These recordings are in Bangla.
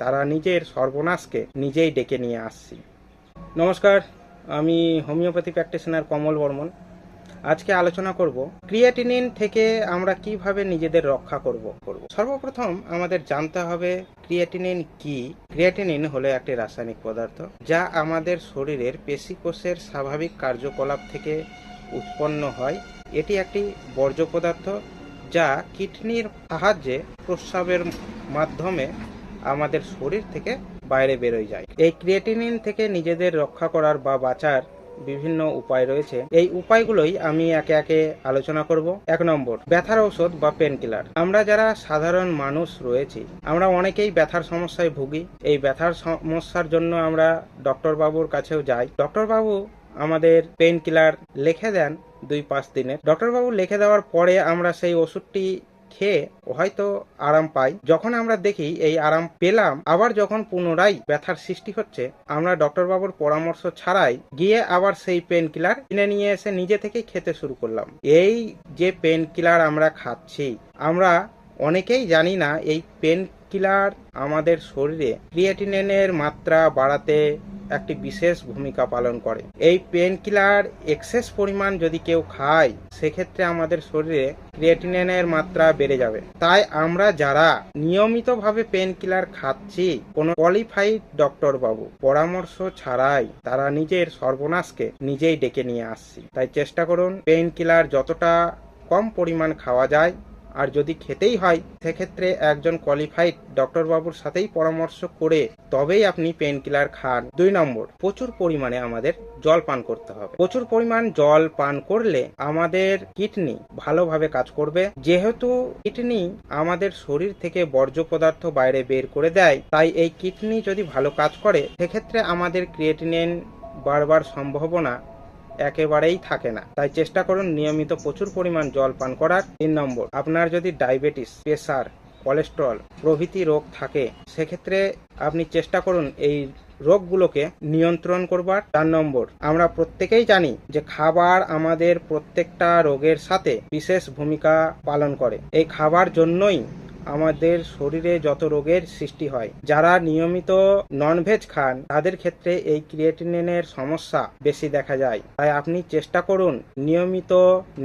তারা নিজের সর্বনাশকে নিজেই ডেকে নিয়ে আসছি। নমস্কার, আমি হোমিওপ্যাথি প্র্যাকটিশনার কমল বর্মন। আজকে আলোচনা করব ক্রিয়েটিনিন থেকে আমরা কিভাবে নিজেদের রক্ষা করব। সর্বপ্রথম আমাদের জানতে হবে ক্রিয়েটিনিন কি। ক্রিয়েটিনিন হলো একটি রাসায়নিক পদার্থ যা আমাদের শরীরের পেশিকোষের স্বাভাবিক কার্যকলাপ থেকে উৎপন্ন হয়। এটি একটি বর্জ্য পদার্থ যা কিডনির সাহায্যে প্রস্রাবের মাধ্যমে আমাদের শরীর থেকে বাইরে বেরোয় যায়। এই ক্রিয়েটিনিন থেকে নিজেদের রক্ষা করার বা বাঁচার বিভিন্ন উপায় রয়েছে। এই উপায়গুলোই আমি একে একে আলোচনা করব। 1 নম্বর, ব্যথার ঔষধ বা পেন কিলার। আমরা যারা সাধারণ মানুষ রয়েছি, আমরা অনেকেই ব্যথার সমস্যায় ভুগি। এই ব্যথার সমস্যার জন্য আমরা ডক্টর বাবুর কাছেও যাই। ডক্টর বাবু আমাদের পেন কিলার লিখে দেন 2-5 দিনের। ডক্টর বাবু লিখে দেওয়ার পরে আমরা সেই ওষুধটি খেয়ে হয়তো আরাম পাই। যখন আমরা দেখি এই আরাম পেলাম, আবার যখন পুনরায় ব্যথার সৃষ্টি হচ্ছে, আমরা ডক্টর বাবুর পরামর্শ ছাড়াই গিয়ে আবার সেই পেন কিলার কিনে নিয়ে এসে নিজে থেকে খেতে শুরু করলাম। এই যে পেন কিলার আমরা খাচ্ছি, আমরা অনেকেই জানি না এই পেন কিলার আমাদের শরীরে ক্রিয়েটিনিনের মাত্রা বাড়াতে একটি বিশেষ ভূমিকা পালন করে। এই পেন কিলার এক্সেস পরিমাণ যদি কেউ খায়, সেক্ষেত্রে আমাদের শরীরে ক্রিয়েটিনিনের মাত্রা বেড়ে যাবে। তাই আমরা যারা নিয়মিতভাবে পেন কিলার খাচ্ছি, কোনো কোয়ালিফাইড ডক্টর বাবু পরামর্শ ছাড়াই তারা নিজের সর্বনাশকে নিজেই ডেকে নিয়ে আসছি। তাই চেষ্টা করুন পেন কিলার যতটা কম পরিমাণ খাওয়া যায়, আর যদি খেতেই হয় সেক্ষেত্রে একজন কোয়ালিফাইড ডক্টর বাবুর সাথেই পরামর্শ করে তবেই আপনি পেন কিলার খান। 2 নম্বর, প্রচুর পরিমাণে আমাদের জল পান করতে হবে। প্রচুর পরিমাণ জল পান করলে আমাদের কিডনি ভালোভাবে কাজ করবে। যেহেতু কিডনি আমাদের শরীর থেকে বর্জ্য পদার্থ বাইরে বের করে দেয়, তাই এই কিডনি যদি ভালো কাজ করে সেক্ষেত্রে আমাদের ক্রিয়েটিনিন বাড়বার সম্ভাবনা একেবারেই থাকে না। তাই চেষ্টা করুন নিয়মিত প্রচুর পরিমাণ জল পান করার। 3 নম্বর, আপনার যদি ডায়াবেটিস, প্রেসার, কোলেস্টেরল প্রভৃতি রোগ থাকে, সেক্ষেত্রে আপনি চেষ্টা করুন এই রোগগুলোকে নিয়ন্ত্রণ করবার। 4 নম্বর, আমরা প্রত্যেকেই জানি যে খাবার আমাদের প্রত্যেকটা রোগের সাথে বিশেষ ভূমিকা পালন করে। এই খাবার জন্যই আমাদের শরীরে যত রোগের সৃষ্টি হয়। যারা নিয়মিত ননভেজ খান, তাদের ক্ষেত্রে এই ক্রিয়েটিনিনের সমস্যা বেশি দেখা যায়। তাই আপনি চেষ্টা করুন নিয়মিত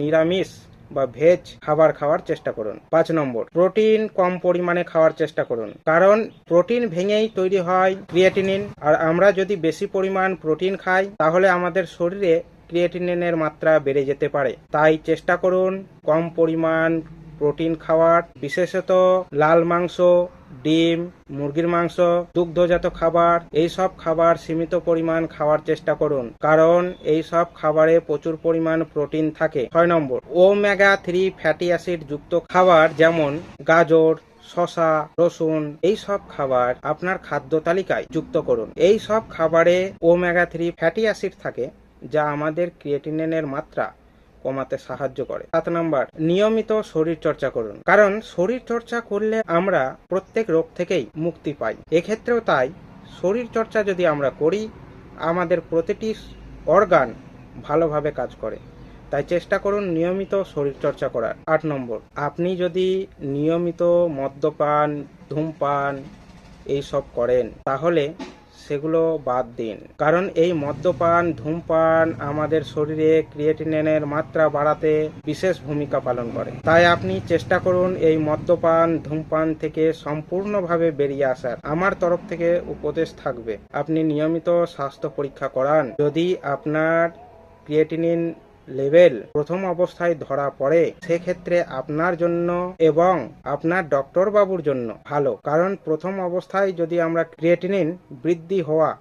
নিরামিষ বা ভেজ খাবার খাওয়ার চেষ্টা করুন। 5 নম্বর, প্রোটিন কম পরিমাণে খাওয়ার চেষ্টা করুন, কারণ প্রোটিন ভেঙেই তৈরি হয় ক্রিয়েটিনিন। আর আমরা যদি বেশি পরিমাণ প্রোটিন খাই, তাহলে আমাদের শরীরে ক্রিয়েটিনিনের মাত্রা বেড়ে যেতে পারে। তাই চেষ্টা করুন কম পরিমাণ প্রোটিন খাওয়ার, বিশেষত লাল মাংস, ডিম, মুরগির মাংস, দুগ্ধজাত খাবার, এই সব খাবার সীমিত পরিমাণ খাওয়ার চেষ্টা করুন, কারণ এই সব খাবারে প্রচুর পরিমাণ প্রোটিন থাকে। 6 নম্বর, ওমেগা 3 ফ্যাটি অ্যাসিড যুক্ত খাবার যেমন গাজর, শসা, রসুন, এই সব খাবার আপনার খাদ্য তালিকায় যুক্ত করুন। এই সব খাবারে ওমেগা 3 ফ্যাটি অ্যাসিড থাকে, যা আমাদের ক্রিয়েটিনিনের মাত্রা কমাতে সাহায্য করে। 7 নম্বর, নিয়মিত শরীর চর্চা করুন, কারণ শরীর চর্চা করলে আমরা প্রত্যেক রোগ থেকেই মুক্তি পাই। এক্ষেত্রেও তাই শরীর চর্চা যদি আমরা করি, আমাদের প্রতিটি অর্গান ভালোভাবে কাজ করে। তাই চেষ্টা করুন নিয়মিত শরীর চর্চা করার। 8 নম্বর, আপনি যদি নিয়মিত মদ্যপান, ধূমপান এইসব করেন, তাহলে সেগুলো বাদ দিন, কারণ এই মদ্যপান, ধূমপান আমাদের শরীরে ক্রিয়েটিনিনের মাত্রা বাড়াতে বিশেষ ভূমিকা পালন করে। তাই আপনি চেষ্টা করুন এই মদ্যপান, ধূমপান থেকে সম্পূর্ণভাবে বেরিয়ে আসার। আমার তরফ থেকে উপদেশ থাকবে আপনি নিয়মিত স্বাস্থ্য পরীক্ষা করান। যদি আপনার ক্রিয়েটিনিন লেভেল প্রথম অবস্থায় ধরা পড়ে, সেক্ষেত্রে আপনার জন্য এবং আপনার ডক্টর বাবুর জন্য ভালো, কারণ প্রথম অবস্থায় যদি আমরা ক্রিয়েটিনিন বৃদ্ধি হওয়া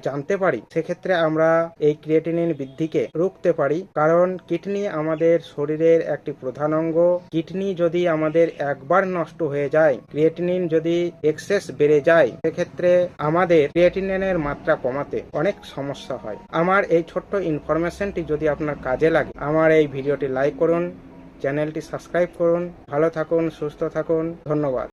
জানতে পারি, সেক্ষেত্রে আমরা এই ক্রিয়েটিনিন বৃদ্ধিকে রুখতে পারি। কারণ কিডনি আমাদের শরীরের একটি প্রধান অঙ্গ। কিডনি যদি আমাদের একবার নষ্ট হয়ে যায়, ক্রিয়েটিনিন যদি এক্সেস বেড়ে যায়, সেক্ষেত্রে আমাদের ক্রিয়েটিনিনের মাত্রা কমাতে অনেক সমস্যা হয়। আমার এই ছোট্ট ইনফরমেশনটি যদি আপনার কাজে লাগে, আমার এই ভিডিওটি লাইক করুন, চ্যানেলটি সাবস্ক্রাইব করুন। ভালো থাকুন, সুস্থ থাকুন, ধন্যবাদ।